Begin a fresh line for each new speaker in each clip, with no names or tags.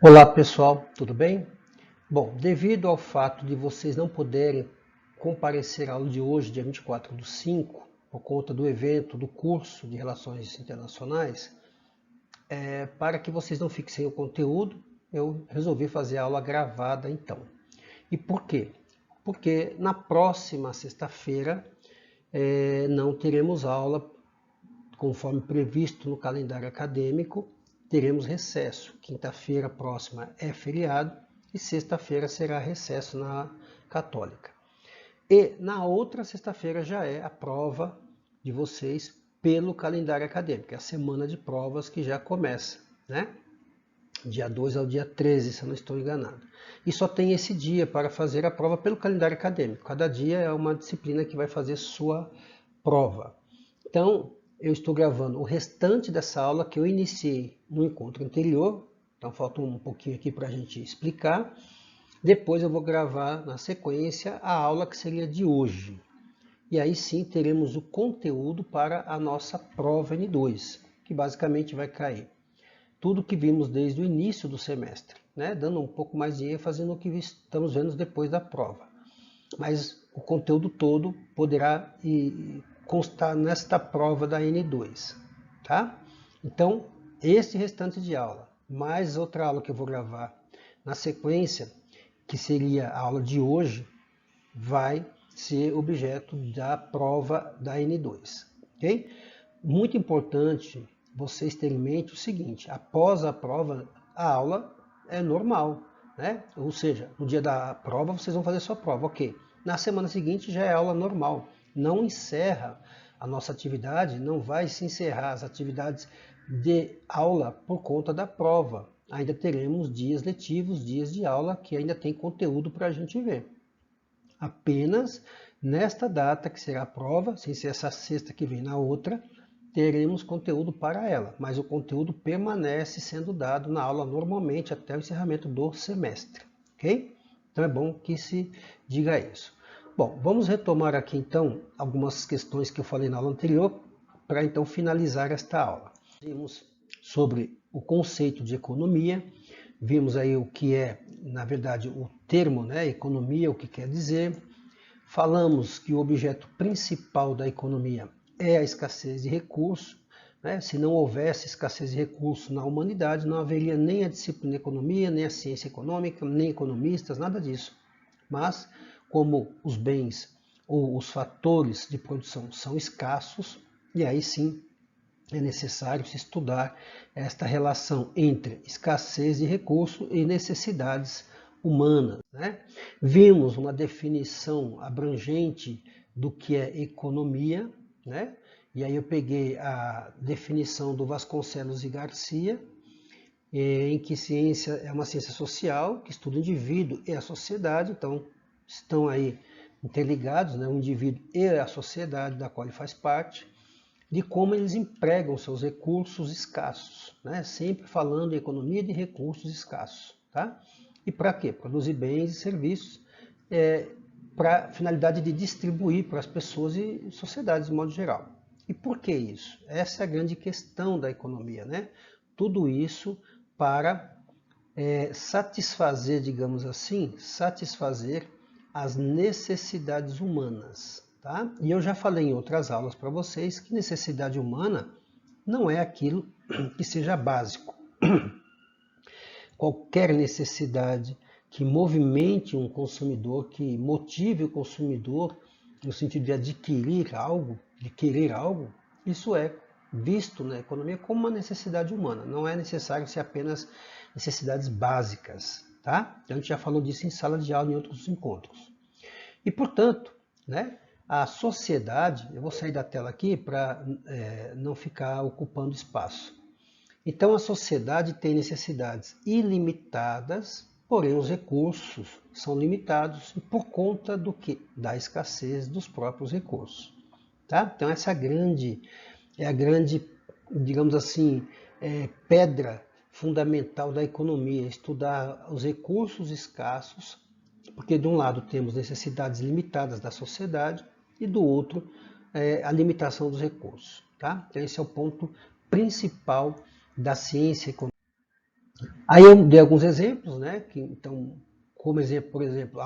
Olá pessoal, tudo bem? Bom, devido ao fato de vocês não poderem comparecer à aula de hoje, dia 24/5, por conta do evento do curso de Relações Internacionais, para que vocês não fiquem sem o conteúdo, eu resolvi fazer a aula gravada então. E por quê? Porque na próxima sexta-feira não teremos aula conforme previsto no calendário acadêmico, teremos recesso. Quinta-feira próxima é feriado e sexta-feira será recesso na Católica. E na outra sexta-feira já é a prova de vocês pelo calendário acadêmico, é a semana de provas que já começa, né? Dia 2 ao dia 13, se eu não estou enganado. E só tem esse dia para fazer a prova pelo calendário acadêmico. Cada dia é uma disciplina que vai fazer sua prova. Então, eu estou gravando o restante dessa aula que eu iniciei no encontro anterior. Então, falta um pouquinho aqui para a gente explicar. Depois eu vou gravar na sequência a aula que seria de hoje. E aí sim teremos o conteúdo para a nossa prova N2, que basicamente vai cair tudo que vimos desde o início do semestre, né? Dando um pouco mais de ênfase no que estamos vendo depois da prova. Mas o conteúdo todo poderá constar nesta prova da N2, tá? Então, esse restante de aula, mais outra aula que eu vou gravar na sequência, que seria a aula de hoje, vai ser objeto da prova da N2, ok? Muito importante vocês terem em mente o seguinte: após a prova, a aula é normal, né? Ou seja, no dia da prova vocês vão fazer sua prova, ok. Na semana seguinte já é aula normal. Não encerra a nossa atividade, não vai se encerrar as atividades de aula por conta da prova. Ainda teremos dias letivos, dias de aula que ainda tem conteúdo para a gente ver. Apenas nesta data que será a prova, sem ser essa sexta que vem na outra, teremos conteúdo para ela, mas o conteúdo permanece sendo dado na aula normalmente até o encerramento do semestre, ok? Então é bom que se diga isso. Bom, vamos retomar aqui então algumas questões que eu falei na aula anterior, para então finalizar esta aula. Vimos sobre o conceito de economia, vimos aí o que é, na verdade, o termo, né, economia, o que quer dizer. Falamos que o objeto principal da economia é a escassez de recursos, né? Se não houvesse escassez de recursos na humanidade, não haveria nem a disciplina economia, nem a ciência econômica, nem economistas, nada disso. Mas, como os bens ou os fatores de produção são escassos, e aí sim é necessário se estudar esta relação entre escassez de recursos e necessidades humanas, né? Vimos uma definição abrangente do que é economia, né? E aí eu peguei a definição do Vasconcelos e Garcia, em que ciência é uma ciência social que estuda o indivíduo e a sociedade, então estão aí interligados, né? O indivíduo e a sociedade da qual ele faz parte, de como eles empregam seus recursos escassos, né? Sempre falando em economia de recursos escassos, tá? E para quê? Produzir bens e serviços para a finalidade de distribuir para as pessoas e sociedades de modo geral. E por que isso? Essa é a grande questão da economia, né? Tudo isso para satisfazer, digamos assim, satisfazer as necessidades humanas. Tá? E eu já falei em outras aulas para vocês que necessidade humana não é aquilo que seja básico. Qualquer necessidade que movimente um consumidor, que motive o consumidor no sentido de adquirir algo, de querer algo, isso é visto na economia como uma necessidade humana. Não é necessário ser apenas necessidades básicas. Tá? Então, a gente já falou disso em sala de aula em outros encontros. E, portanto, né, a sociedade, eu vou sair da tela aqui para não ficar ocupando espaço. Então, a sociedade tem necessidades ilimitadas, porém os recursos são limitados por conta do que? Da escassez dos próprios recursos. Tá? Então, essa é a grande, digamos assim, pedra fundamental da economia, estudar os recursos escassos, porque de um lado temos necessidades limitadas da sociedade e do outro a limitação dos recursos. Tá? Então esse é o ponto principal da ciência econômica. Aí eu dei alguns exemplos, né? Então, como exemplo, por exemplo,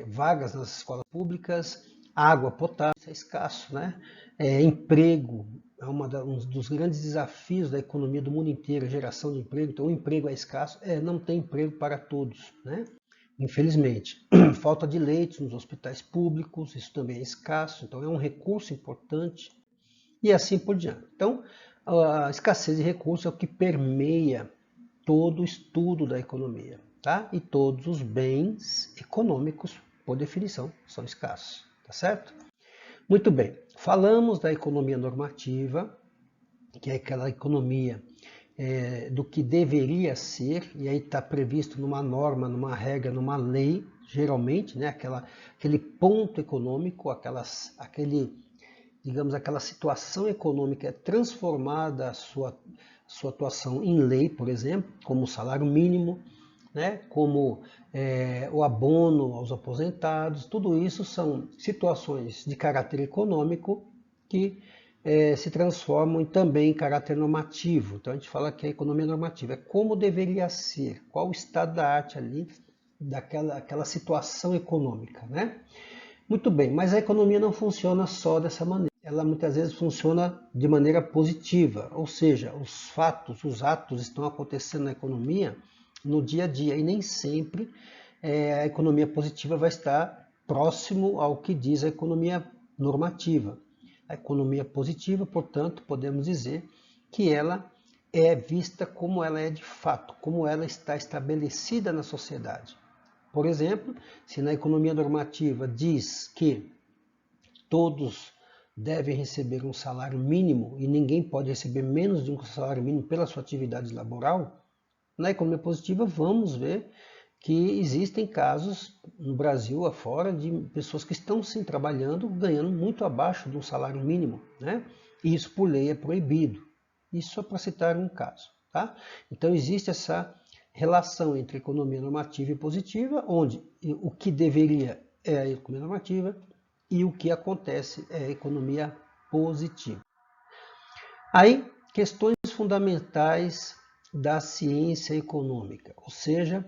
vagas nas escolas públicas, água potável, isso é escasso, né? Emprego é um dos grandes desafios da economia do mundo inteiro, a geração de emprego. Então, o emprego é escasso, não tem emprego para todos, né? Infelizmente. Falta de leitos nos hospitais públicos, isso também é escasso, então é um recurso importante e assim por diante. Então, a escassez de recursos é o que permeia todo o estudo da economia, tá? E todos os bens econômicos, por definição, são escassos, tá certo? Muito bem, falamos da economia normativa, que é aquela economia do que deveria ser, e aí está previsto numa norma, numa regra, numa lei, geralmente, né, aquele ponto econômico, digamos, aquela situação econômica é transformada a sua atuação em lei, por exemplo, como o salário mínimo, né, como o abono aos aposentados, tudo isso são situações de caráter econômico que se transformam também em caráter normativo. Então a gente fala que a economia normativa é como deveria ser, qual o estado da arte ali, daquela situação econômica, né? Muito bem, mas a economia não funciona só dessa maneira. Ela muitas vezes funciona de maneira positiva, ou seja, os fatos, os atos estão acontecendo na economia no dia a dia e nem sempre a economia positiva vai estar próximo ao que diz a economia normativa. A economia positiva, portanto, podemos dizer que ela é vista como ela é de fato, como ela está estabelecida na sociedade. Por exemplo, se na economia normativa diz que todos devem receber um salário mínimo e ninguém pode receber menos de um salário mínimo pela sua atividade laboral, na economia positiva vamos ver que existem casos no Brasil afora de pessoas que estão sim trabalhando, ganhando muito abaixo de um salário mínimo, né? E isso por lei é proibido. Isso só para citar um caso, tá? Então existe essa relação entre economia normativa e positiva, onde o que deveria é a economia normativa e o que acontece é a economia positiva. Aí, questões fundamentais da ciência econômica, ou seja,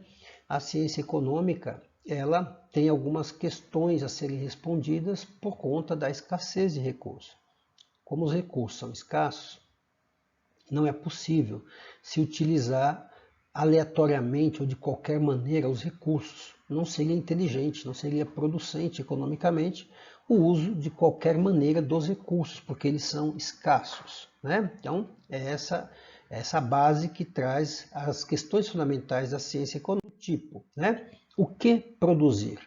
a ciência econômica ela tem algumas questões a serem respondidas por conta da escassez de recursos. Como os recursos são escassos, não é possível se utilizar aleatoriamente ou de qualquer maneira os recursos. Não seria inteligente, não seria producente economicamente o uso de qualquer maneira dos recursos, porque eles são escassos, né? Então, é essa base que traz as questões fundamentais da ciência econômica, tipo, né? O que produzir?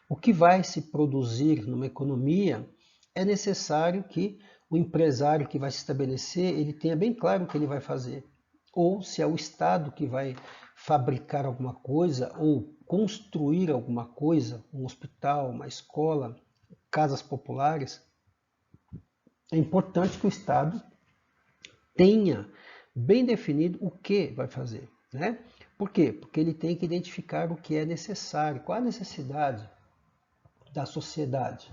O que vai se produzir numa economia é necessário que o empresário que vai se estabelecer, ele tenha bem claro o que ele vai fazer. Ou se é o Estado que vai fabricar alguma coisa ou construir alguma coisa, um hospital, uma escola, casas populares, é importante que o Estado tenha bem definido o que vai fazer, né? Por quê? Porque ele tem que identificar o que é necessário, qual a necessidade da sociedade.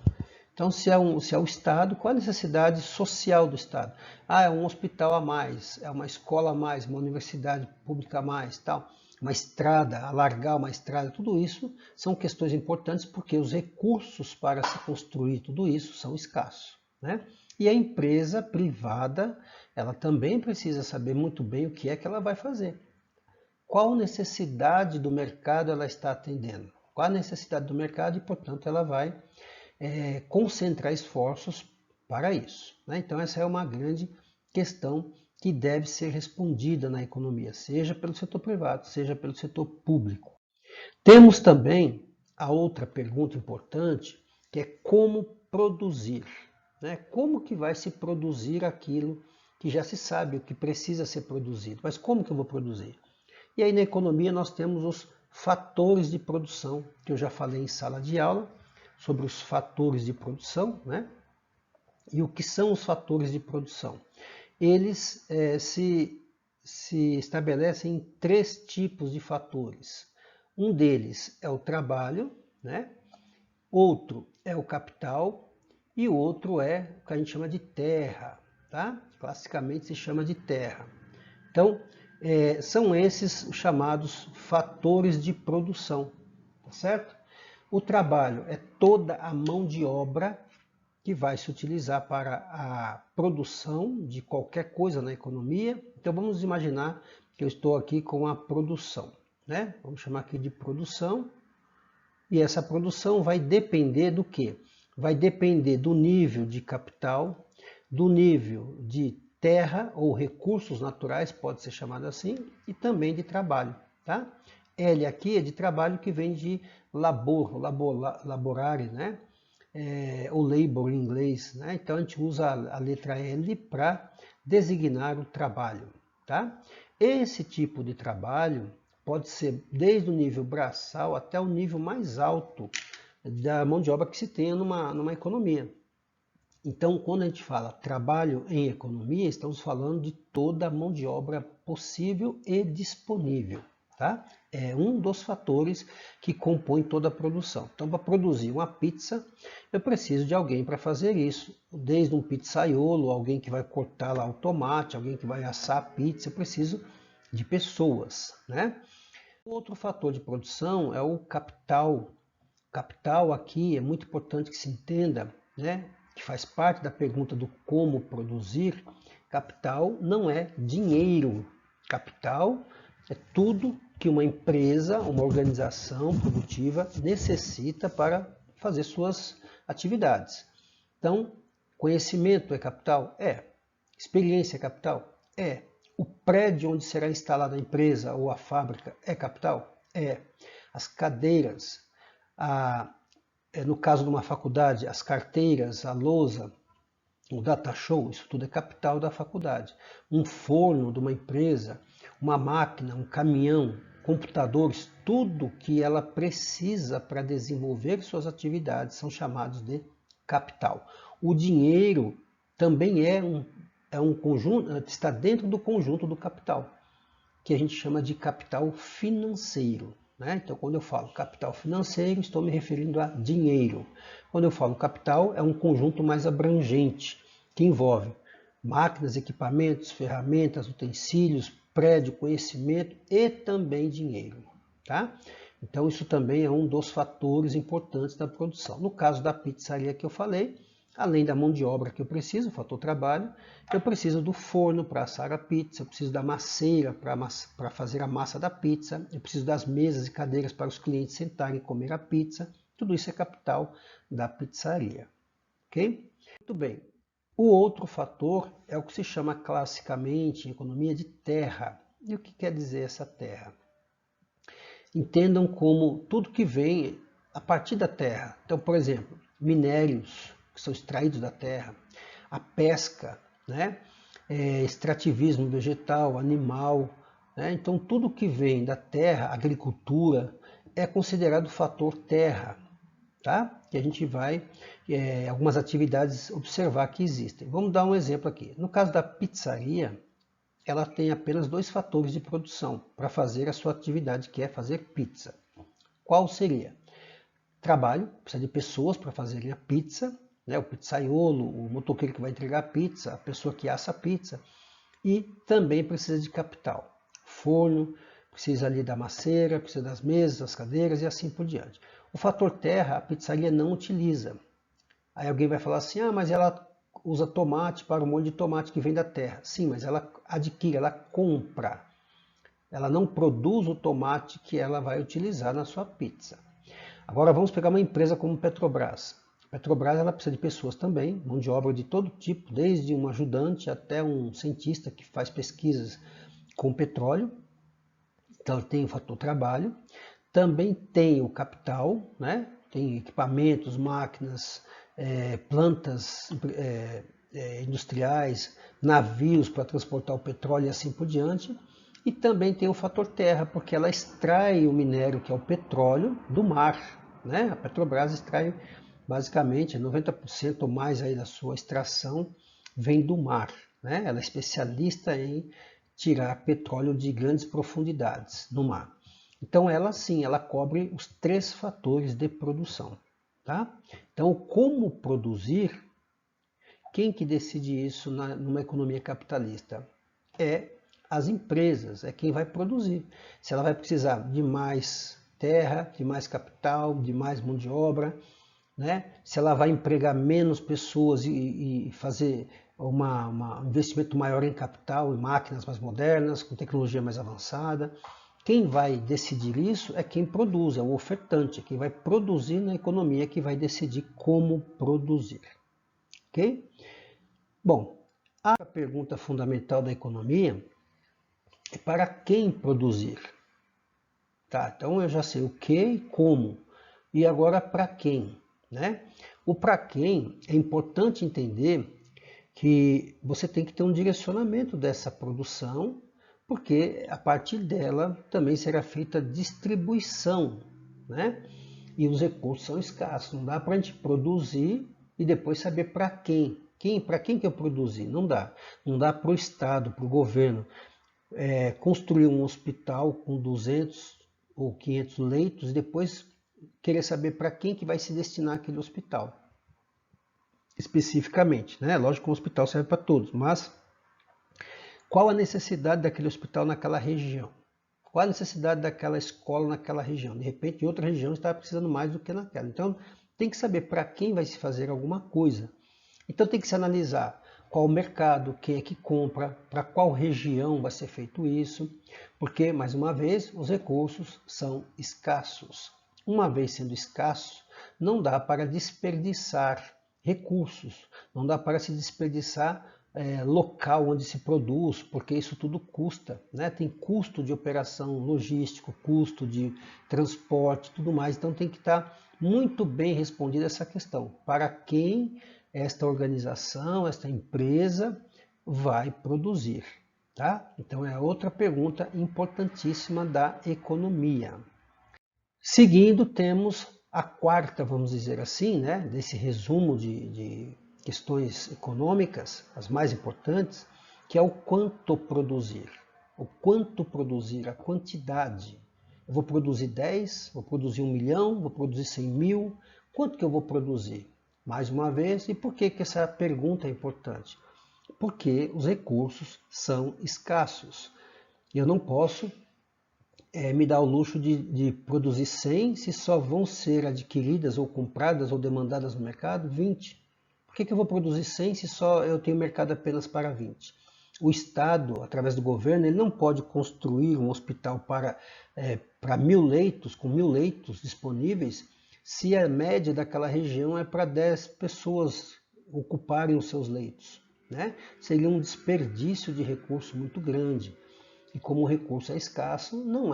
Então, se é o Estado, qual a necessidade social do Estado? É um hospital a mais, é uma escola a mais, uma universidade pública a mais, tal, uma estrada, alargar uma estrada, tudo isso são questões importantes porque os recursos para se construir tudo isso são escassos, né? E a empresa privada, ela também precisa saber muito bem o que é que ela vai fazer. Qual necessidade do mercado ela está atendendo? Qual a necessidade do mercado e, portanto, ela vai concentrar esforços para isso, né? Então essa é uma grande questão que deve ser respondida na economia, seja pelo setor privado, seja pelo setor público. Temos também a outra pergunta importante, que é como produzir, né? Como que vai se produzir aquilo que já se sabe, o que precisa ser produzido, mas como que eu vou produzir? E aí na economia nós temos os fatores de produção, que eu já falei em sala de aula, sobre os fatores de produção, né? E o que são os fatores de produção? Eles se estabelecem em 3 tipos de fatores. Um deles é o trabalho, né? Outro é o capital e o outro é o que a gente chama de terra, tá? Classicamente se chama de terra. Então, São esses os chamados fatores de produção, tá certo? O trabalho é toda a mão de obra que vai se utilizar para a produção de qualquer coisa na economia. Então vamos imaginar que eu estou aqui com a produção, né? Vamos chamar aqui de produção. E essa produção vai depender do quê? Vai depender do nível de capital, do nível de terra ou recursos naturais, pode ser chamado assim, e também de trabalho, tá? L aqui é de trabalho que vem de laborare, né? Ou labor em inglês, né? Então a gente usa a letra L para designar o trabalho, tá? Esse tipo de trabalho pode ser desde o nível braçal até o nível mais alto da mão de obra que se tenha numa economia. Então, quando a gente fala trabalho em economia, estamos falando de toda a mão de obra possível e disponível, tá? É um dos fatores que compõe toda a produção. Então, para produzir uma pizza, eu preciso de alguém para fazer isso. Desde um pizzaiolo, alguém que vai cortar lá o tomate, alguém que vai assar a pizza, eu preciso de pessoas, né? Outro fator de produção é o capital. Capital aqui é muito importante que se entenda, né? Que faz parte da pergunta do como produzir. Capital não é dinheiro. Capital é tudo que uma empresa, uma organização produtiva necessita para fazer suas atividades. Então, conhecimento é capital? É. Experiência é capital? É. O prédio onde será instalada a empresa ou a fábrica é capital? É. As cadeiras, no caso de uma faculdade, as carteiras, a lousa, o data show, isso tudo é capital da faculdade. Um forno de uma empresa, uma máquina, um caminhão, computadores, tudo que ela precisa para desenvolver suas atividades são chamados de capital. O dinheiro também é um conjunto, está dentro do conjunto do capital, que a gente chama de capital financeiro. Né? Então, quando eu falo capital financeiro, estou me referindo a dinheiro. Quando eu falo capital, é um conjunto mais abrangente, que envolve máquinas, equipamentos, ferramentas, utensílios, prédio, conhecimento e também dinheiro. Tá? Então, isso também é um dos fatores importantes da produção. No caso da pizzaria que eu falei, além da mão de obra que eu preciso, o fator trabalho, eu preciso do forno para assar a pizza, eu preciso da masseira para fazer a massa da pizza, eu preciso das mesas e cadeiras para os clientes sentarem e comer a pizza. Tudo isso é capital da pizzaria. Ok? Muito bem. O outro fator é o que se chama classicamente em economia de terra. E o que quer dizer essa terra? Entendam como tudo que vem a partir da terra. Então, por exemplo, minérios que são extraídos da terra, a pesca, né? Extrativismo vegetal, animal. Né? Então, tudo que vem da terra, agricultura, é considerado fator terra. Tá? Que a gente vai, algumas atividades, observar que existem. Vamos dar um exemplo aqui. No caso da pizzaria, ela tem apenas dois fatores de produção para fazer a sua atividade, que é fazer pizza. Qual seria? Trabalho, precisa de pessoas para fazerem a pizza, né? O pizzaiolo, o motoqueiro que vai entregar a pizza, a pessoa que assa a pizza, e também precisa de capital. Forno, precisa ali da maceira, precisa das mesas, das cadeiras e assim por diante. O fator terra, a pizzaria não utiliza. Aí alguém vai falar assim, mas ela usa tomate para o molho de tomate que vem da terra. Sim, mas ela adquire, ela compra. Ela não produz o tomate que ela vai utilizar na sua pizza. Agora vamos pegar uma empresa como Petrobras. Petrobras ela precisa de pessoas também, mão de obra de todo tipo, desde um ajudante até um cientista que faz pesquisas com petróleo. Então tem o fator trabalho. Também tem o capital, né? Tem equipamentos, máquinas, plantas industriais, navios para transportar o petróleo e assim por diante. E também tem o fator terra, porque ela extrai o minério, que é o petróleo, do mar. Né? A Petrobras extrai basicamente 90% ou mais aí da sua extração vem do mar. Né? Ela é especialista em tirar petróleo de grandes profundidades no mar. Então ela sim, ela cobre os três fatores de produção. Tá? Então como produzir, quem que decide isso numa economia capitalista? É as empresas, é quem vai produzir. Se ela vai precisar de mais terra, de mais capital, de mais mão de obra, né? Se ela vai empregar menos pessoas e fazer um investimento maior em capital, em máquinas mais modernas, com tecnologia mais avançada. Quem vai decidir isso é quem produz, é o ofertante, é quem vai produzir na economia, que vai decidir como produzir. Ok? Bom, a pergunta fundamental da economia é para quem produzir. Tá, então eu já sei o que e como. E agora para quem, né? O para quem é importante entender que você tem que ter um direcionamento dessa produção, porque a partir dela também será feita a distribuição, né? E os recursos são escassos. Não dá para a gente produzir e depois saber para quem. Para quem que eu produzi? Não dá. Não dá para o Estado, para o governo construir um hospital com 200 ou 500 leitos e depois querer saber para quem que vai se destinar aquele hospital. Especificamente, né? Lógico que um hospital serve para todos, mas qual a necessidade daquele hospital naquela região? Qual a necessidade daquela escola naquela região? De repente, em outra região está precisando mais do que naquela. Então, tem que saber para quem vai se fazer alguma coisa. Então, tem que se analisar qual o mercado, quem é que compra, para qual região vai ser feito isso, porque, mais uma vez, os recursos são escassos. Uma vez sendo escasso, não dá para desperdiçar recursos, não dá para se desperdiçar local onde se produz, porque isso tudo custa, né? Tem custo de operação logístico, custo de transporte, tudo mais, então tem que estar muito bem respondida essa questão. Para quem esta organização, esta empresa vai produzir, tá? Então é outra pergunta importantíssima da economia. Seguindo, temos a quarta, vamos dizer assim, né, desse resumo de questões econômicas, as mais importantes, que é o quanto produzir. O quanto produzir, a quantidade. Eu vou produzir 10, vou produzir 1 milhão, vou produzir 100 mil. Quanto que eu vou produzir? Mais uma vez, e por que essa pergunta é importante? Porque os recursos são escassos. Eu não posso me dar o luxo de produzir 100 se só vão ser adquiridas ou compradas ou demandadas no mercado 20. Por que eu vou produzir 100 se só eu tenho mercado apenas para 20? O Estado, através do governo, ele não pode construir um hospital para 1.000 leitos, com 1.000 leitos disponíveis, se a média daquela região é para 10 pessoas ocuparem os seus leitos, né? Seria um desperdício de recurso muito grande. E como o recurso é escasso, não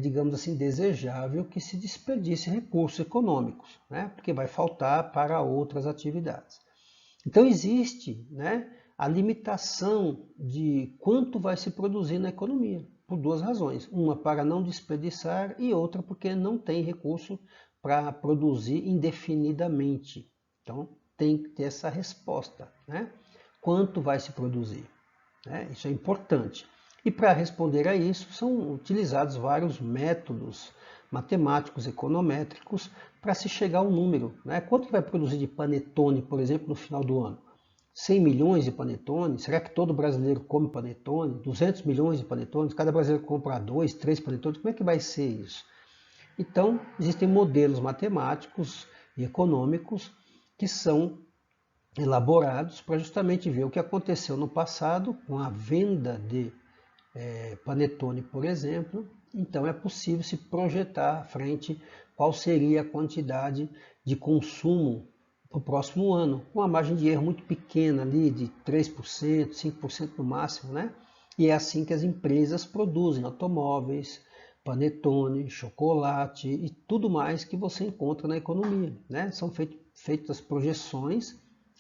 digamos assim, desejável que se desperdice recursos econômicos, né? Porque vai faltar para outras atividades. Então existe, né, a limitação de quanto vai se produzir na economia, por duas razões. Uma, para não desperdiçar, e outra, porque não tem recurso para produzir indefinidamente. Então tem que ter essa resposta, né? Quanto vai se produzir? Né? Isso é importante. E para responder a isso, são utilizados vários métodos matemáticos, econométricos, para se chegar ao número. Né? Quanto vai produzir de panetone, por exemplo, no final do ano? 100 milhões de panetone? Será que todo brasileiro come panetone? 200 milhões de panetones? Cada brasileiro compra 2, 3 panetones? Como é que vai ser isso? Então, existem modelos matemáticos e econômicos que são elaborados para justamente ver o que aconteceu no passado com a venda de panetone, por exemplo. Então é possível se projetar à frente qual seria a quantidade de consumo para o próximo ano, com uma margem de erro muito pequena ali, de 3%, 5% no máximo, né? E é assim que as empresas produzem automóveis, panetone, chocolate e tudo mais que você encontra na economia, né? São feitas projeções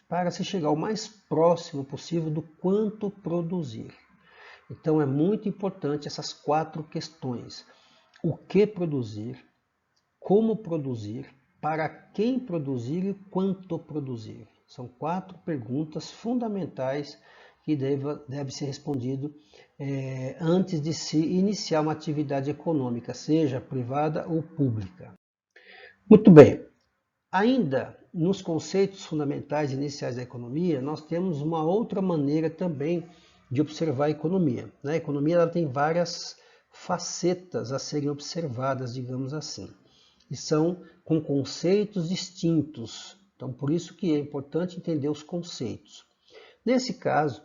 para se chegar o mais próximo possível do quanto produzir. Então é muito importante essas 4 questões. O que produzir, como produzir, para quem produzir e quanto produzir. São 4 perguntas fundamentais que deve ser respondido antes de se iniciar uma atividade econômica, seja privada ou pública. Muito bem. Ainda nos conceitos fundamentais iniciais da economia, nós temos uma outra maneira também de observar a economia, né? A economia ela tem várias facetas a serem observadas, digamos assim, e são com conceitos distintos. Então, por isso que é importante entender os conceitos. Nesse caso,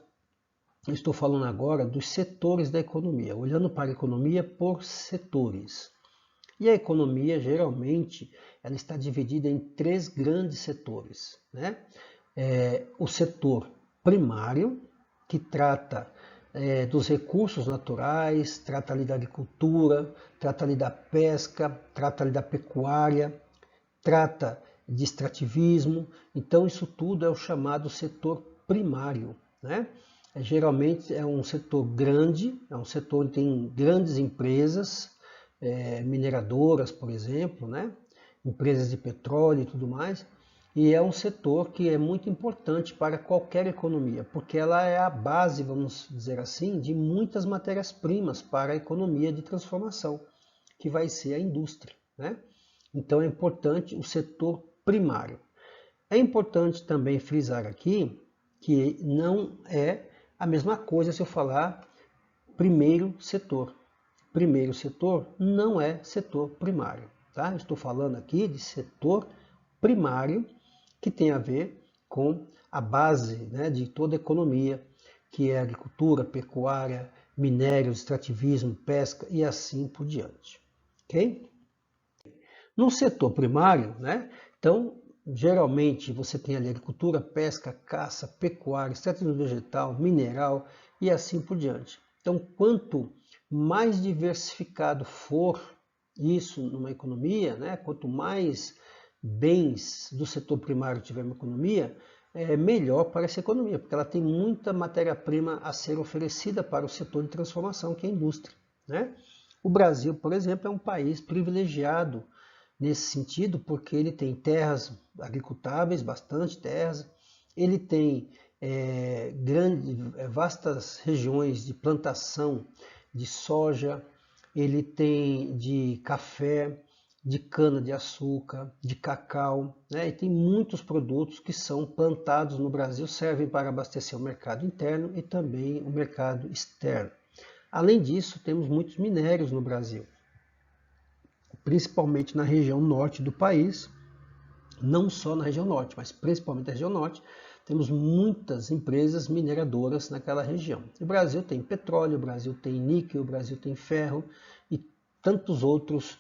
eu estou falando agora dos setores da economia, olhando para a economia por setores. E a economia, geralmente, ela está dividida em três grandes setores, né? O setor primário, que trata dos recursos naturais, trata ali da agricultura, trata ali da pesca, trata ali da pecuária, trata de extrativismo. Então, isso tudo é o chamado setor primário, né? Geralmente é um setor grande, é um setor onde tem grandes empresas, mineradoras, por exemplo, né? Empresas de petróleo e tudo mais, e é um setor que é muito importante para qualquer economia, porque ela é a base, vamos dizer assim, de muitas matérias-primas para a economia de transformação, que vai ser a indústria, né? Então é importante o setor primário. É importante também frisar aqui que não é a mesma coisa se eu falar primeiro setor. Primeiro setor não é setor primário, tá? Estou falando aqui de setor primário, que tem a ver com a base, né, de toda a economia, que é agricultura, pecuária, minérios, extrativismo, pesca e assim por diante. Ok? No setor primário, né, então, geralmente você tem ali agricultura, pesca, caça, pecuária, extrativismo vegetal, mineral e assim por diante. Então, quanto mais diversificado for isso numa economia, né, quanto mais bens do setor primário tiver uma economia, é melhor para essa economia, porque ela tem muita matéria-prima a ser oferecida para o setor de transformação, que é a indústria, né? O Brasil, por exemplo, é um país privilegiado nesse sentido, porque ele tem terras agricultáveis, bastante terras, ele tem vastas regiões de plantação de soja, ele tem de café, de cana-de-açúcar, de cacau, né? E tem muitos produtos que são plantados no Brasil, servem para abastecer o mercado interno e também o mercado externo. Além disso, temos muitos minérios no Brasil, principalmente na região norte do país, não só na região norte, mas principalmente na região norte, temos muitas empresas mineradoras naquela região. O Brasil tem petróleo, o Brasil tem níquel, o Brasil tem ferro e tantos outros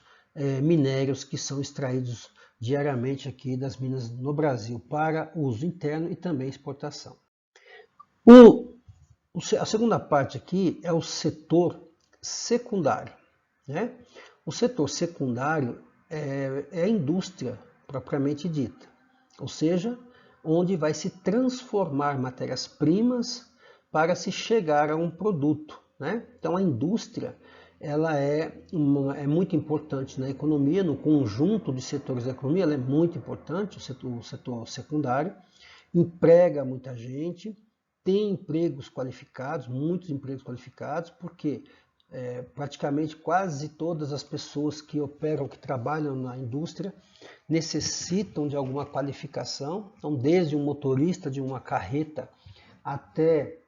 minérios que são extraídos diariamente aqui das minas no Brasil para uso interno e também exportação. A segunda parte aqui é o setor secundário, né? O setor secundário é a indústria propriamente dita, ou seja, onde vai se transformar matérias-primas para se chegar a um produto, né? Então a indústria ela é muito importante na economia, no conjunto de setores da economia, ela é muito importante, o setor secundário, emprega muita gente, tem empregos qualificados, muitos empregos qualificados, porque praticamente quase todas as pessoas que operam, que trabalham na indústria, necessitam de alguma qualificação. Então, desde um motorista de uma carreta até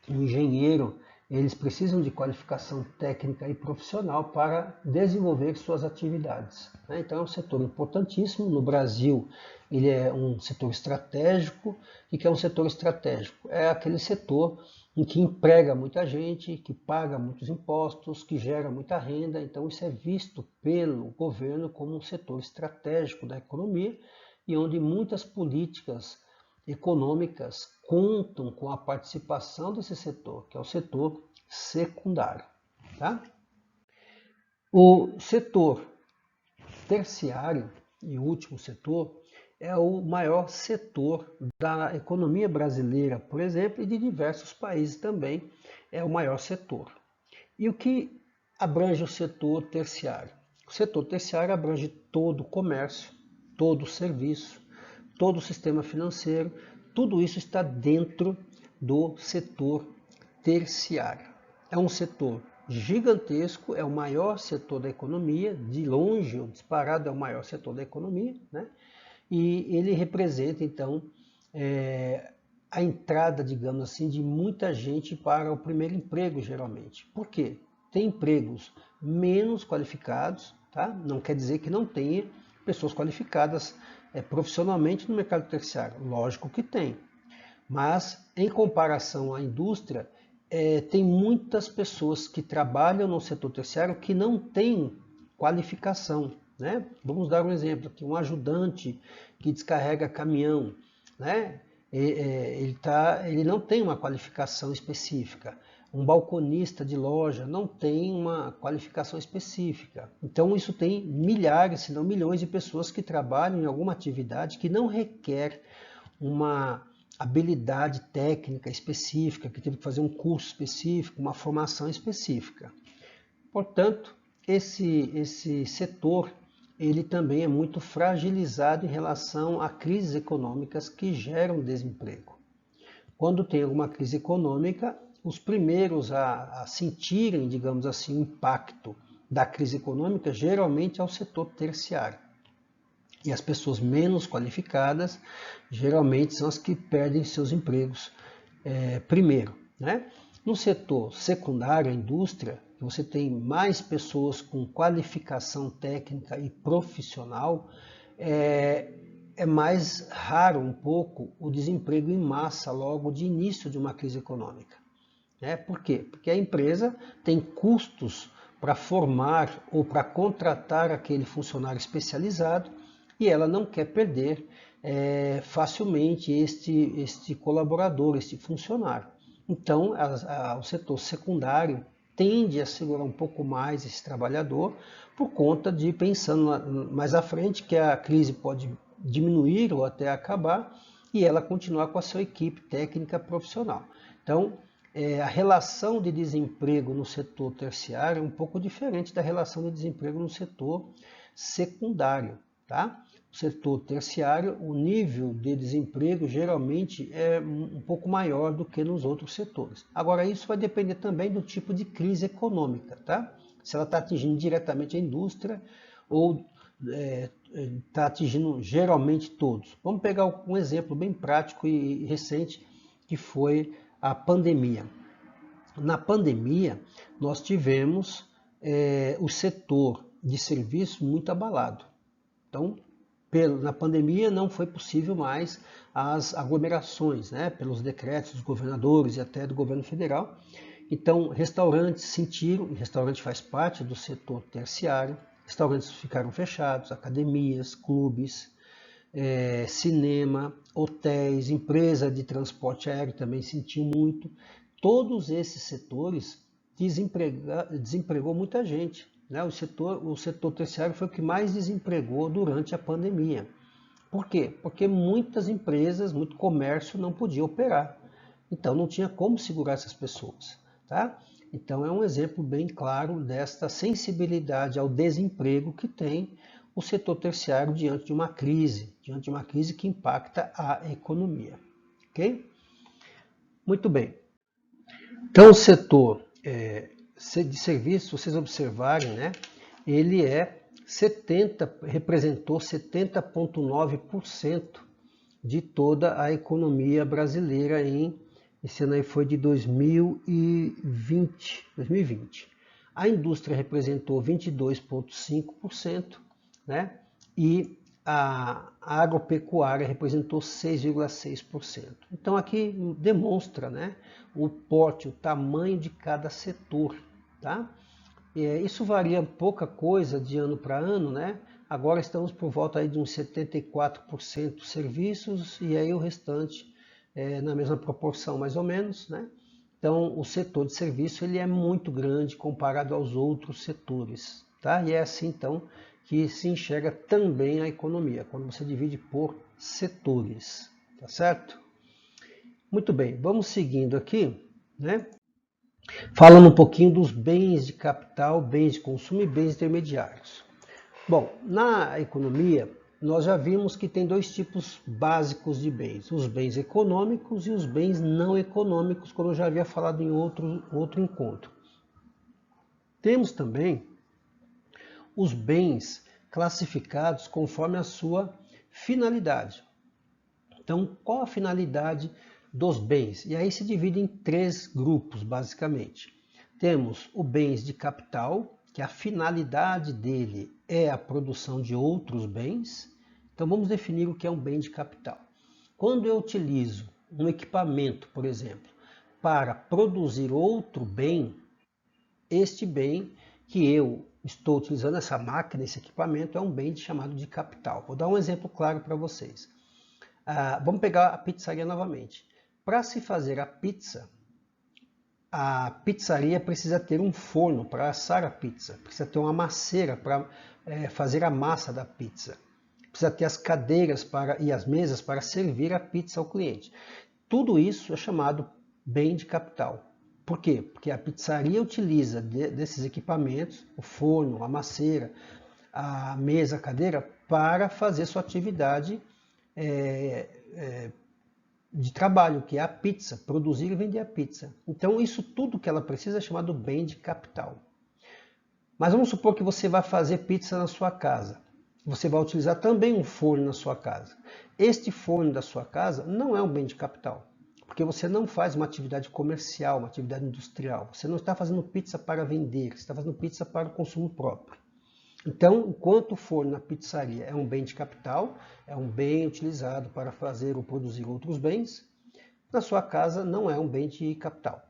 um engenheiro, eles precisam de qualificação técnica e profissional para desenvolver suas atividades. Então é um setor importantíssimo. No Brasil, ele é um setor estratégico. O que é um setor estratégico? É aquele setor em que emprega muita gente, que paga muitos impostos, que gera muita renda. Então isso é visto pelo governo como um setor estratégico da economia e onde muitas políticas econômicas contam com a participação desse setor, que é o setor secundário. Tá? O setor terciário, e o último setor, é o maior setor da economia brasileira, por exemplo, e de diversos países também, é o maior setor. E o que abrange o setor terciário? O setor terciário abrange todo o comércio, todo o serviço, todo o sistema financeiro, tudo isso está dentro do setor terciário. É um setor gigantesco, é o maior setor da economia, de longe, o disparado é o maior setor da economia, né? E ele representa, então, a entrada, digamos assim, de muita gente para o primeiro emprego, geralmente. Por quê? Tem empregos menos qualificados, tá? Não quer dizer que não tenha pessoas qualificadas profissionalmente no mercado terciário. Lógico que tem. Mas, em comparação à indústria, tem muitas pessoas que trabalham no setor terciário que não têm qualificação, né? Vamos dar um exemplo aqui, um ajudante que descarrega caminhão, né? Ele não tem uma qualificação específica. Um balconista de loja não tem uma qualificação específica. Então isso tem milhares, se não milhões de pessoas que trabalham em alguma atividade que não requer uma habilidade técnica específica, que teve que fazer um curso específico, uma formação específica. Portanto, esse setor ele também é muito fragilizado em relação a crises econômicas que geram desemprego. Quando tem alguma crise econômica, os primeiros a sentirem, digamos assim, o impacto da crise econômica geralmente é o setor terciário. E as pessoas menos qualificadas geralmente são as que perdem seus empregos primeiro, né? No setor secundário, a indústria, você tem mais pessoas com qualificação técnica e profissional, é mais raro um pouco o desemprego em massa logo de início de uma crise econômica. Por quê? Porque a empresa tem custos para formar ou para contratar aquele funcionário especializado e ela não quer perder facilmente este colaborador, este funcionário. Então, o setor secundário tende a segurar um pouco mais esse trabalhador por conta de, pensando mais à frente, que a crise pode diminuir ou até acabar e ela continuar com a sua equipe técnica profissional. Então, a relação de desemprego no setor terciário é um pouco diferente da relação de desemprego no setor secundário, tá? No setor terciário, o nível de desemprego geralmente é um pouco maior do que nos outros setores. Agora, isso vai depender também do tipo de crise econômica, tá? Se ela está atingindo diretamente a indústria ou está atingindo geralmente todos. Vamos pegar um exemplo bem prático e recente, que foi a pandemia. Na pandemia, nós tivemos o setor de serviços muito abalado. Então, na pandemia não foi possível mais as aglomerações, né, pelos decretos dos governadores e até do governo federal. Então, restaurantes sentiram, e restaurante faz parte do setor terciário, restaurantes ficaram fechados, academias, clubes, cinema, hotéis, empresa de transporte aéreo também sentiu muito. Todos esses setores desempregou muita gente. Né? O setor terciário foi o que mais desempregou durante a pandemia. Por quê? Porque muitas empresas, muito comércio não podia operar. Então não tinha como segurar essas pessoas. Tá? Então é um exemplo bem claro desta sensibilidade ao desemprego que tem o setor terciário diante de uma crise que impacta a economia. Ok? Muito bem. Então o setor de serviços, se vocês observarem, né, ele representou 70,9% de toda a economia brasileira esse ano aí foi de 2020. A indústria representou 22,5%, né? E a agropecuária representou 6,6%. Então aqui demonstra, né, o porte, o tamanho de cada setor, tá? Isso varia pouca coisa de ano para ano, né? Agora estamos por volta aí de uns 74% serviços e aí o restante na mesma proporção mais ou menos, né? Então o setor de serviço ele é muito grande comparado aos outros setores, tá? E é assim então que se enxerga também a economia, quando você divide por setores, tá certo? Muito bem, vamos seguindo aqui, né? Falando um pouquinho dos bens de capital, bens de consumo e bens intermediários. Bom, na economia, nós já vimos que tem dois tipos básicos de bens, os bens econômicos e os bens não econômicos, como eu já havia falado em outro encontro. Temos também os bens classificados conforme a sua finalidade. Então, qual a finalidade dos bens. E aí se divide em 3 grupos, basicamente. Temos o bens de capital, que a finalidade dele é a produção de outros bens. Então vamos definir o que é um bem de capital. Quando eu utilizo um equipamento, por exemplo, para produzir outro bem, este bem que eu estou utilizando, essa máquina, esse equipamento, é um bem chamado de capital. Vou dar um exemplo claro para vocês. Vamos pegar a pizzaria novamente. Para se fazer a pizzaria precisa ter um forno para assar a pizza, precisa ter uma masseira para fazer a massa da pizza, precisa ter as cadeiras e as mesas para servir a pizza ao cliente. Tudo isso é chamado bem de capital. Por quê? Porque a pizzaria utiliza desses equipamentos, o forno, a masseira, a mesa, a cadeira, para fazer sua atividade de trabalho, que é a pizza, produzir e vender a pizza. Então isso tudo que ela precisa é chamado bem de capital. Mas vamos supor que você vai fazer pizza na sua casa. Você vai utilizar também um forno na sua casa. Este forno da sua casa não é um bem de capital, porque você não faz uma atividade comercial, uma atividade industrial. Você não está fazendo pizza para vender, você está fazendo pizza para o consumo próprio. Então, enquanto o forno na pizzaria é um bem de capital, é um bem utilizado para fazer ou produzir outros bens, na sua casa não é um bem de capital.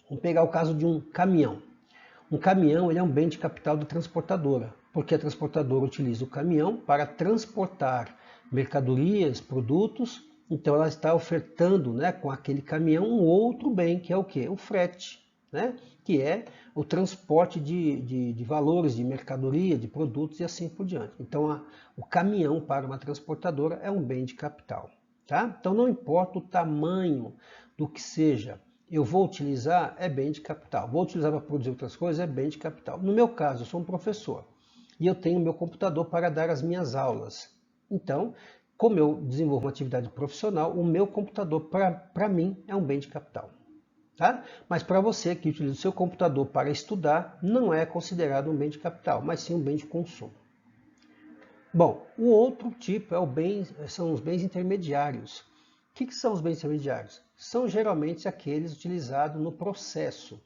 Vamos pegar o caso de um caminhão. Um caminhão ele é um bem de capital da transportadora, porque a transportadora utiliza o caminhão para transportar mercadorias, produtos, então ela está ofertando, né, com aquele caminhão um outro bem, que é o quê? O frete, né, que é o transporte de valores, de mercadoria, de produtos e assim por diante. Então o caminhão para uma transportadora é um bem de capital. Tá? Então não importa o tamanho do que seja, eu vou utilizar, é bem de capital. Vou utilizar para produzir outras coisas, é bem de capital. No meu caso, eu sou um professor e eu tenho meu computador para dar as minhas aulas. Então, como eu desenvolvo uma atividade profissional, o meu computador, para mim, é um bem de capital. Tá? Mas para você que utiliza o seu computador para estudar, não é considerado um bem de capital, mas sim um bem de consumo. Bom, o outro tipo são os bens intermediários. O que são os bens intermediários? São geralmente aqueles utilizados no processo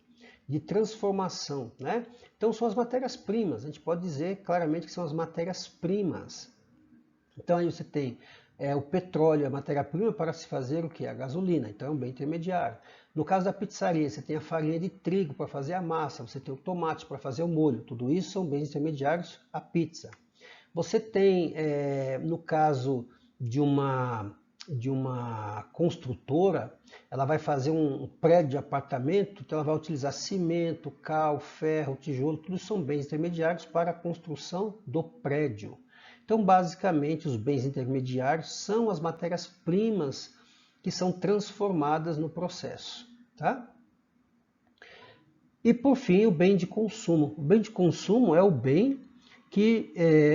de transformação, né? Então são as matérias-primas, a gente pode dizer claramente que são as matérias-primas. Então aí você tem o petróleo, a matéria-prima para se fazer o que? A gasolina, então é um bem intermediário. No caso da pizzaria, você tem a farinha de trigo para fazer a massa, você tem o tomate para fazer o molho, tudo isso são bens intermediários à pizza. Você tem, no caso de uma construtora, ela vai fazer um prédio de apartamento, então ela vai utilizar cimento, cal, ferro, tijolo, tudo são bens intermediários para a construção do prédio. Então, basicamente, os bens intermediários são as matérias-primas que são transformadas no processo. Tá? E, por fim, o bem de consumo. O bem de consumo é o bem que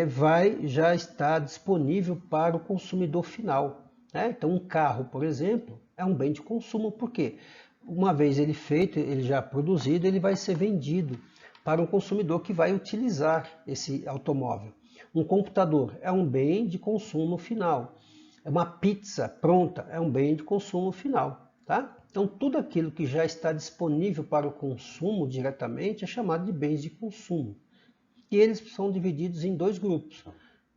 vai já estar disponível para o consumidor final. Né? Então, um carro, por exemplo, é um bem de consumo, porque uma vez ele feito, ele já produzido, ele vai ser vendido para um consumidor que vai utilizar esse automóvel. Um computador é um bem de consumo final. Uma pizza pronta é um bem de consumo final. Tá? Então, tudo aquilo que já está disponível para o consumo diretamente é chamado de bens de consumo. E eles são divididos em 2 grupos,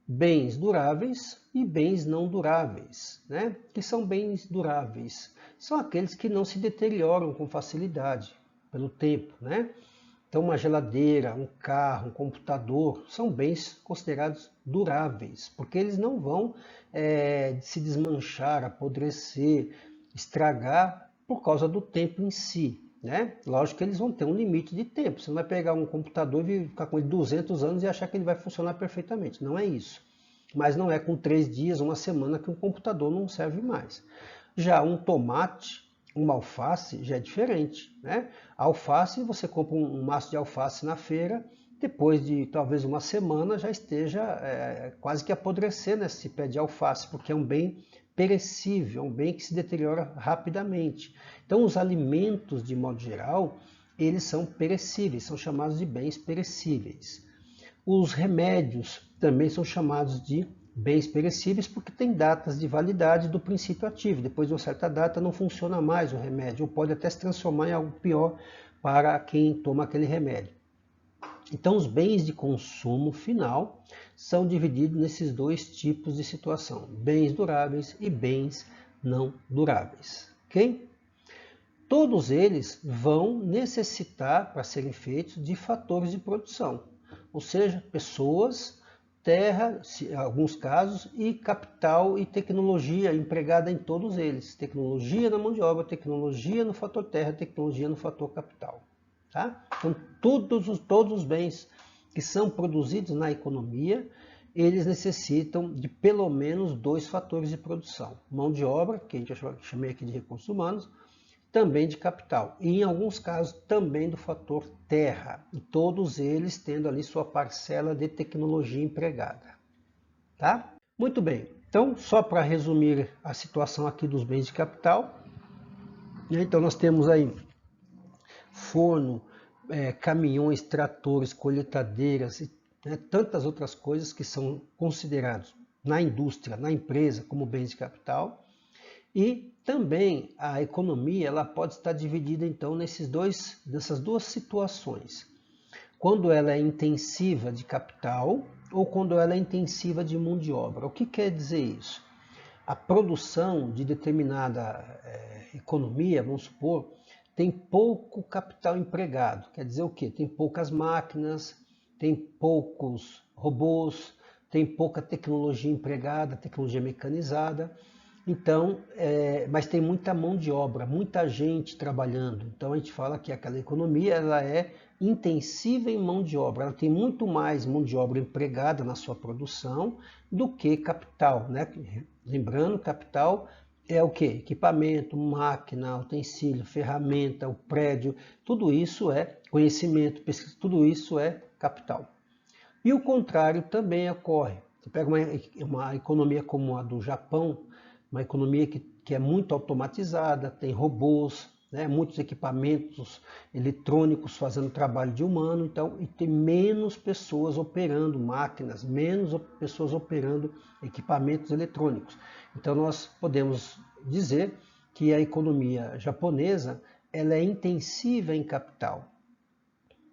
bens duráveis e bens não duráveis. Né? O que são bens duráveis? São aqueles que não se deterioram com facilidade pelo tempo. Né? Então, uma geladeira, um carro, um computador, são bens considerados duráveis, porque eles não vão se desmanchar, apodrecer, estragar por causa do tempo em si. Né? Lógico que eles vão ter um limite de tempo. Você não vai pegar um computador e ficar com ele 200 anos e achar que ele vai funcionar perfeitamente. Não é isso. Mas não é com 3 dias, uma semana que um computador não serve mais. Já um tomate, uma alface, já é diferente. Né? A alface, você compra um maço de alface na feira, depois de talvez uma semana já esteja quase que apodrecendo esse pé de alface, porque é um bem perecível, é um bem que se deteriora rapidamente. Então, os alimentos, de modo geral, eles são perecíveis, são chamados de bens perecíveis. Os remédios também são chamados de bens perecíveis porque tem datas de validade do princípio ativo. Depois de uma certa data não funciona mais o remédio, ou pode até se transformar em algo pior para quem toma aquele remédio. Então, os bens de consumo final são divididos nesses dois tipos de situação: bens duráveis e bens não duráveis. Ok? Todos eles vão necessitar, para serem feitos, de fatores de produção, ou seja, pessoas, terra, em alguns casos, e capital e tecnologia empregada em todos eles. Tecnologia na mão de obra, tecnologia no fator terra, tecnologia no fator capital. Tá? Então, todos os bens que são produzidos na economia, eles necessitam de pelo menos dois fatores de produção: mão de obra, que a gente chamei aqui de recursos humanos, também de capital, e em alguns casos também do fator terra, e todos eles tendo ali sua parcela de tecnologia empregada. Tá? Muito bem, então só para resumir a situação aqui dos bens de capital, então nós temos aí forno, caminhões, tratores, colheitadeiras e tantas outras coisas que são considerados na indústria, na empresa, como bens de capital. E também a economia ela pode estar dividida então nessas duas situações. Quando ela é intensiva de capital ou quando ela é intensiva de mão de obra. O que quer dizer isso? A produção de determinada economia, vamos supor, tem pouco capital empregado. Quer dizer o quê? Tem poucas máquinas, tem poucos robôs, tem pouca tecnologia empregada, tecnologia mecanizada. Então, mas tem muita mão de obra, muita gente trabalhando. Então a gente fala que aquela economia ela é intensiva em mão de obra. Ela tem muito mais mão de obra empregada na sua produção do que capital, né? Lembrando, capital é o que? Equipamento, máquina, utensílio, ferramenta, o prédio. Tudo isso é conhecimento, pesquisa. Tudo isso é capital. E o contrário também ocorre. Você pega uma economia como a do Japão, uma economia que é muito automatizada, tem robôs, né, muitos equipamentos eletrônicos fazendo trabalho de humano, então, e tem menos pessoas operando máquinas, menos pessoas operando equipamentos eletrônicos. Então nós podemos dizer que a economia japonesa ela é intensiva em capital.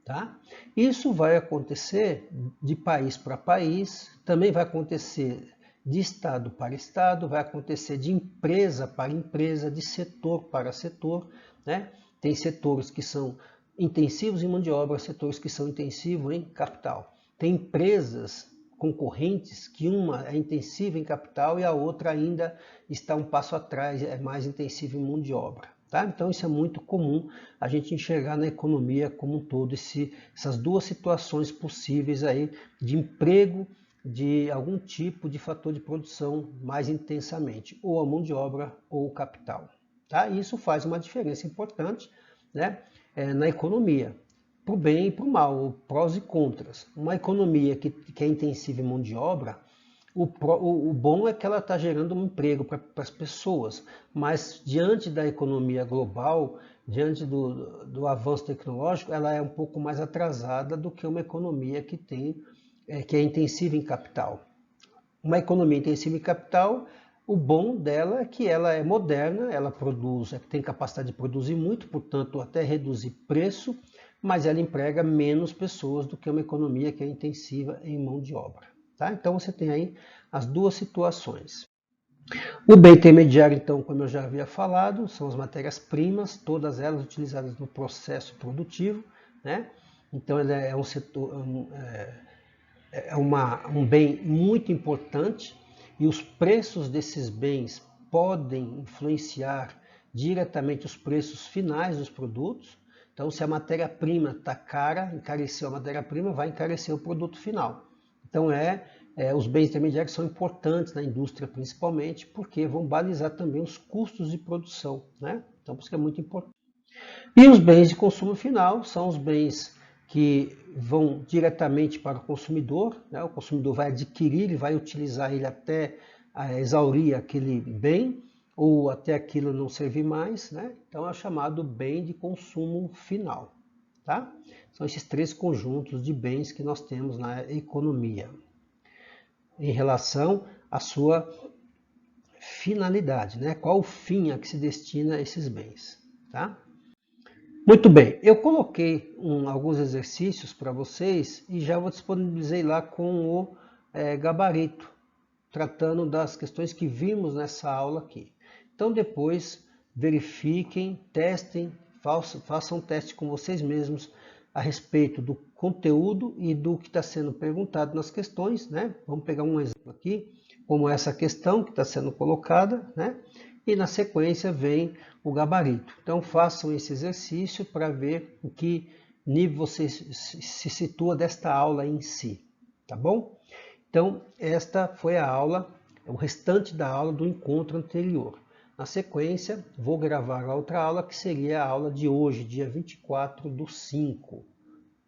Tá? Isso vai acontecer de país para país, também vai acontecer de estado para estado, vai acontecer de empresa para empresa, de setor para setor. Né? Tem setores que são intensivos em mão de obra, setores que são intensivos em capital. Tem empresas concorrentes que uma é intensiva em capital e a outra ainda está um passo atrás, é mais intensiva em mão de obra. Tá? Então isso é muito comum a gente enxergar na economia como um todo, essas duas situações possíveis aí de emprego de algum tipo de fator de produção mais intensamente, ou a mão de obra ou o capital. Tá? E isso faz uma diferença importante, né, na economia, para o bem e para o mal, prós e contras. Uma economia que é intensiva em mão de obra, o bom é que ela está gerando um emprego para as pessoas, mas diante da economia global, diante do avanço tecnológico, ela é um pouco mais atrasada do que uma economia que é intensiva em capital. Uma economia intensiva em capital, o bom dela é que ela é moderna, ela produz, tem capacidade de produzir muito, portanto até reduzir preço, mas ela emprega menos pessoas do que uma economia que é intensiva em mão de obra. Tá? Então você tem aí as duas situações. O bem intermediário, então, como eu já havia falado, são as matérias-primas, todas elas utilizadas no processo produtivo. Né? Então ele é um setor, um bem muito importante e os preços desses bens podem influenciar diretamente os preços finais dos produtos. Então, se a matéria-prima está cara, encareceu a matéria-prima, vai encarecer o produto final. Então, os bens intermediários são importantes na indústria, principalmente, porque vão balizar também os custos de produção. Né? Então, por isso que é muito importante. E os bens de consumo final são os bens que vão diretamente para o consumidor, né? O consumidor vai adquirir e vai utilizar ele até exaurir aquele bem ou até aquilo não servir mais, né? Então é chamado bem de consumo final. Tá? São esses três conjuntos de bens que nós temos na economia. em relação à sua finalidade, né? Qual o fim a que se destina esses bens, tá? Muito bem, eu coloquei alguns exercícios para vocês e já vou disponibilizar lá com o gabarito, tratando das questões que vimos nessa aula aqui. Então depois verifiquem, testem, façam um teste com vocês mesmos a respeito do conteúdo e do que está sendo perguntado nas questões, né? Vamos pegar um exemplo aqui, como essa questão que está sendo colocada, né? E na sequência vem o gabarito. Então façam esse exercício para ver em que nível você se situa desta aula em si, tá bom? Então esta foi a aula, o restante da aula do encontro anterior. Na sequência, vou gravar a outra aula, que seria a aula de hoje, dia 24/5,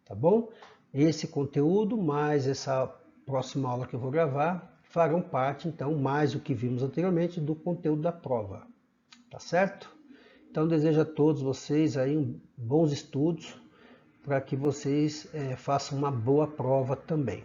tá bom? Esse conteúdo, mais essa próxima aula que eu vou gravar, farão parte, então, mais o que vimos anteriormente, do conteúdo da prova, tá certo? Então, desejo a todos vocês aí bons estudos, para que vocês façam uma boa prova também.